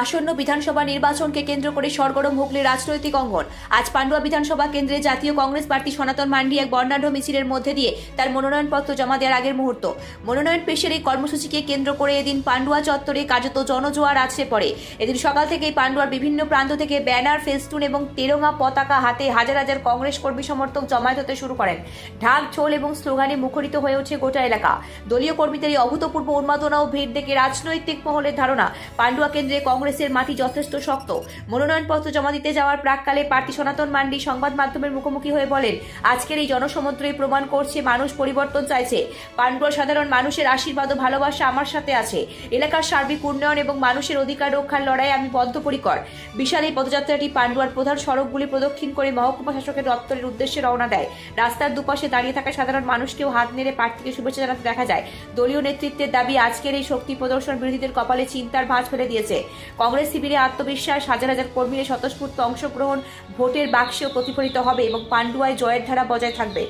আসন্ন বিধানসভা নির্বাচনকে কেন্দ্র করে সরগরম হুগলির রাজনৈতিক অঙ্গন। আজ পান্ডুয়া বিধানসভা কেন্দ্রে জাতীয় কংগ্রেস প্রার্থী সনাতন মান্ডি এক বর্ণাঢ্য মিছিলের মধ্যে দিয়ে তার মনোনয়নপত্র জমা দেওয়ার আগের মুহূর্ত। মনোনয়ন পেশের এই কর্মসূচিকে কেন্দ্র করে এদিন পান্ডুয়া চত্বরে কার্যত জনজোয়ার আছড়ে পড়ে। এদিন সকাল থেকেই পান্ডুয়ার বিভিন্ন প্রান্ত থেকে ব্যানার, ফেস্টুন এবং তেরঙ্গা পতাকা হাতে হাজার হাজার কংগ্রেস কর্মী সমর্থক জমায়েত হতে শুরু করেন। ঢাক, ঢোল এবং স্লোগানে মুখরিত হয়ে ওঠে গোটা এলাকা। দলীয় কর্মীদের এই অভূতপূর্ব উন্মাদনা ও ভিড় দেখে রাজনৈতিক মহলের ধারণা পান্ডুয়া কেন্দ্রে কংগ্রেসের মাটি যথেষ্ট শক্ত। মনোনয়নপত্র জমা দিতে যাওয়ার প্রাককালে প্রার্থী সনাতন মান্ডি সংবাদ মাধ্যমের মুখোমুখি হয়ে বলেন, আজকের এই জনসমুদ্রই প্রমাণ করছে মানুষ পরিবর্তন চাইছে। পান্ডুয়ার সাধারণ মানুষের আশীর্বাদ ও ভালোবাসা আমার সাথে আছে। এলাকার সার্বিক উন্নয়ন এবং মানুষের অধিকার রক্ষার লড়াইয়ে আমি বদ্ধপরিকর। বিশাল এই পদযাত্রাটি পান্ডুয়ার প্রধান সড়কগুলি প্রদক্ষিণ করে মহকুমা শাসকের দপ্তরের উদ্দেশ্যে রওনা দেয়। রাস্তার দুপাশে দাঁড়িয়ে থাকা সাধারণ মানুষকেও হাত নেড়ে প্রার্থীকে শুভেচ্ছা জানাতে দেখা যায়। দলীয় নেতৃত্বের দাবি, আজকের এই শক্তি প্রদর্শন বিরোধীদের কপালে চিন্তার ভাঁজ ফেলে দিয়েছে। কংগ্রেস শিবিরে আত্মবিশ্বাস, হাজার হাজার কর্মীর স্বতঃস্ফূর্ত অংশগ্রহণ ভোটের বাক্সেও প্রতিফলিত হবে এবং পান্ডুয়ায় জয়ের ধারা বজায় থাকবে।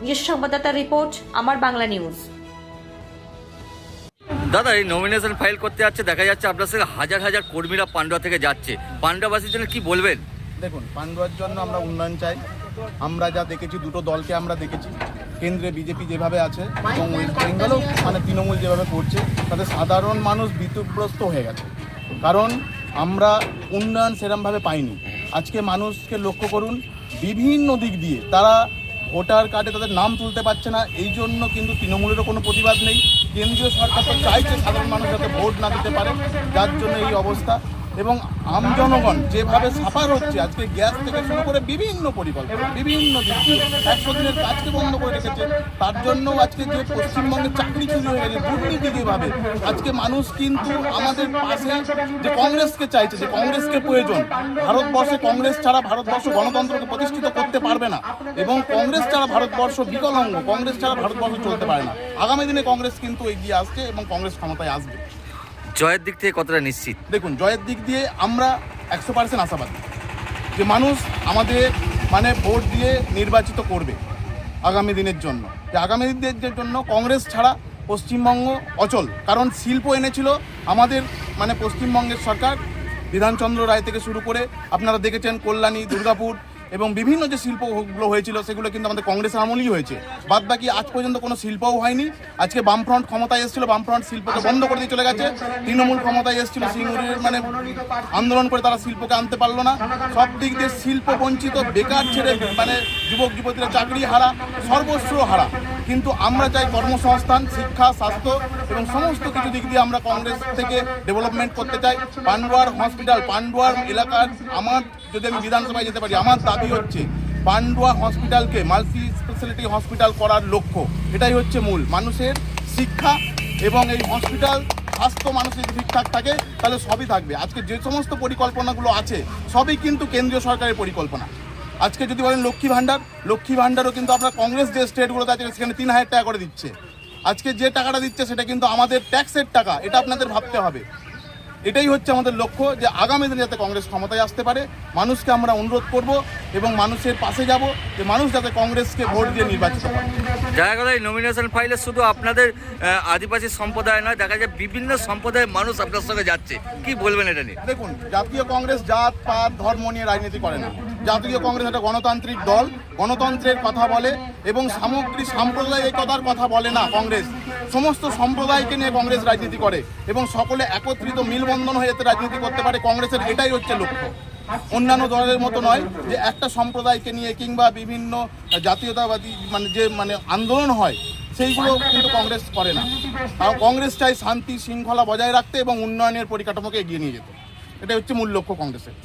নিজস্ব সংবাদদাতার রিপোর্ট, আমার বাংলা নিউজ। দাদা, এই নমিনেশন ফাইল করতে যাচ্ছে, দেখা যাচ্ছে আপনার সঙ্গে হাজার হাজার কর্মীরা পান্ডুয়া থেকে যাচ্ছে। পান্ডুয়াবাসীর জন্য কি বলবেন? দেখুন, পান্ডুয়ার জন্য আমরা উন্নয়ন চাই। আমরা যা দেখেছি, দুটো দলকে আমরা দেখেছি, কেন্দ্রে বিজেপি যেভাবে আছে এবং ওয়েস্ট বেঙ্গলও তৃণমূল যেভাবে করছে, তাতে সাধারণ মানুষ ভীতগ্রস্ত হয়ে গেছে। কারণ আমরা উন্নয়ন সেরমভাবে পাইনি। আজকে মানুষকে লক্ষ্য করুন, বিভিন্ন দিক দিয়ে তারা ভোটার কার্ডে তাদের নাম তুলতে পারছে না। এই জন্য কিন্তু তৃণমূলেরও কোনো প্রতিবাদ নেই। কেন্দ্রীয় সরকার তো চাইছে সাধারণ মানুষ যাতে ভোট না দিতে পারে, যার জন্য এই অবস্থা। এবং জনগণ যেভাবে সাফার হচ্ছে, আজকে গ্যাস থেকে শুরু করে বিভিন্ন পরিকল্পনা, বিভিন্ন দিক দিয়ে 100 দিনের কাজকে বন্ধ করে রেখেছে। তার জন্য আজকে যে পশ্চিমবঙ্গের চাকরি চুরি হয়ে গেছে দুর্নীতি যেভাবে, আজকে মানুষ কিন্তু আমাদের পাশে যে কংগ্রেসকে চাইছে, যে কংগ্রেসকে প্রয়োজন। ভারতবর্ষে কংগ্রেস ছাড়া ভারতবর্ষ গণতন্ত্রকে প্রতিষ্ঠিত করতে পারবে না এবং কংগ্রেস ছাড়া ভারতবর্ষ বিকলাঙ্গ। কংগ্রেস ছাড়া ভারতবর্ষ চলতে পারে না। আগামী দিনে কংগ্রেস কিন্তু এগিয়ে আসছে এবং কংগ্রেস ক্ষমতায় আসবে। জয়ের দিক থেকে কতটা নিশ্চিত? দেখুন, জয়ের দিক দিয়ে আমরা 100% আশাবাদী যে মানুষ আমাদের ভোট দিয়ে নির্বাচিত করবে আগামী দিনের জন্য। যে আগামী দিনের জন্য কংগ্রেস ছাড়া পশ্চিমবঙ্গ অচল। কারণ শিল্প এনেছিল আমাদের পশ্চিমবঙ্গের সরকার, বিধানচন্দ্র রায় থেকে শুরু করে আপনারা দেখেছেন কল্যাণী, দুর্গাপুর এবং বিভিন্ন যে শিল্পগুলো হয়েছিল সেগুলো কিন্তু আমাদের কংগ্রেসের আমলেই হয়েছে। বাদ বাকি আজ পর্যন্ত কোনো শিল্পও হয়নি। আজকে বামফ্রন্ট ক্ষমতায় এসেছিল, বামফ্রন্ট শিল্পকে বন্ধ করে দিয়ে চলে গেছে। তৃণমূল ক্ষমতায় এসেছিল, সিঙ্গুরের আন্দোলন করে তারা শিল্পকে আনতে পারলো না। সব দিক দিয়ে শিল্প বঞ্চিত, বেকার ছেড়ে যুবক যুবতীরা চাকরি হারা, সর্বস্ব হারা। কিন্তু আমরা চাই কর্মসংস্থান, শিক্ষা, স্বাস্থ্য এবং সমস্ত কিছু দিক দিয়ে আমরা কংগ্রেস থেকে ডেভেলপমেন্ট করতে চাই। পান্ডুয়ার হসপিটাল, পান্ডুয়ার এলাকার আমার যদি আমি বিধানসভায় যেতে পারি, আমার দাবি হচ্ছে পান্ডুয়া হসপিটালকে মাল্টি স্পেশালিটি হসপিটাল করার লক্ষ্য। এটাই হচ্ছে মূল। মানুষের শিক্ষা এবং এই হসপিটাল, স্বাস্থ্য মানুষের যদি ঠিকঠাক থাকে তাহলে সবই থাকবে। আজকে যে সমস্ত পরিকল্পনাগুলো আছে সবই কিন্তু কেন্দ্রীয় সরকারের পরিকল্পনা। আজকে যদি বলেন লক্ষ্মী ভাণ্ডারও কিন্তু আপনার কংগ্রেস যে স্টেটগুলোতে আছে সেখানে 3000 টাকা করে দিচ্ছে। আজকে যে টাকাটা দিচ্ছে সেটা কিন্তু আমাদের ট্যাক্সের টাকা। এটা আপনাদের ভাবতে হবে। এটাই হচ্ছে আমাদের লক্ষ্য, যে আগামী দিনে যাতে কংগ্রেস ক্ষমতায় আসতে পারে। মানুষকে আমরা অনুরোধ করব এবং মানুষের পাশে যাব, যে মানুষ যাতে কংগ্রেসকে ভোট দিয়ে নির্বাচিত করে। দেখা গেল এই নমিনেশন ফাইলে শুধু আপনাদের আদিবাসী সম্প্রদায় নয়, দেখা যায় বিভিন্ন সম্প্রদায়ের মানুষ আপনার সঙ্গে যাচ্ছে। কি বলবেন এটা নিয়ে? দেখুন, জাতীয় কংগ্রেস জাত পাত ধর্ম নিয়ে রাজনীতি করে না। জাতীয় কংগ্রেস একটা গণতান্ত্রিক দল, গণতন্ত্রের কথা বলে এবং সামগ্রিক সাম্প্রদায়িকতার কথা বলে না। কংগ্রেস সমস্ত সম্প্রদায়কে নিয়ে কংগ্রেস রাজনীতি করে এবং সকলে একত্রিত মিলবন্ধন হয়ে যাতে রাজনীতি করতে পারে, কংগ্রেসের এটাই হচ্ছে লক্ষ্য। অন্যান্য দলের মতো নয় যে একটা সম্প্রদায়কে নিয়ে কিংবা বিভিন্ন জাতীয়তাবাদী যে আন্দোলন হয় সেইগুলো কিন্তু কংগ্রেস করে না। কারণ কংগ্রেস চাই শান্তি শৃঙ্খলা বজায় রাখতে এবং উন্নয়নের পরিকাঠামোকে এগিয়ে নিয়ে যেতে। এটাই হচ্ছে মূল লক্ষ্য কংগ্রেসের।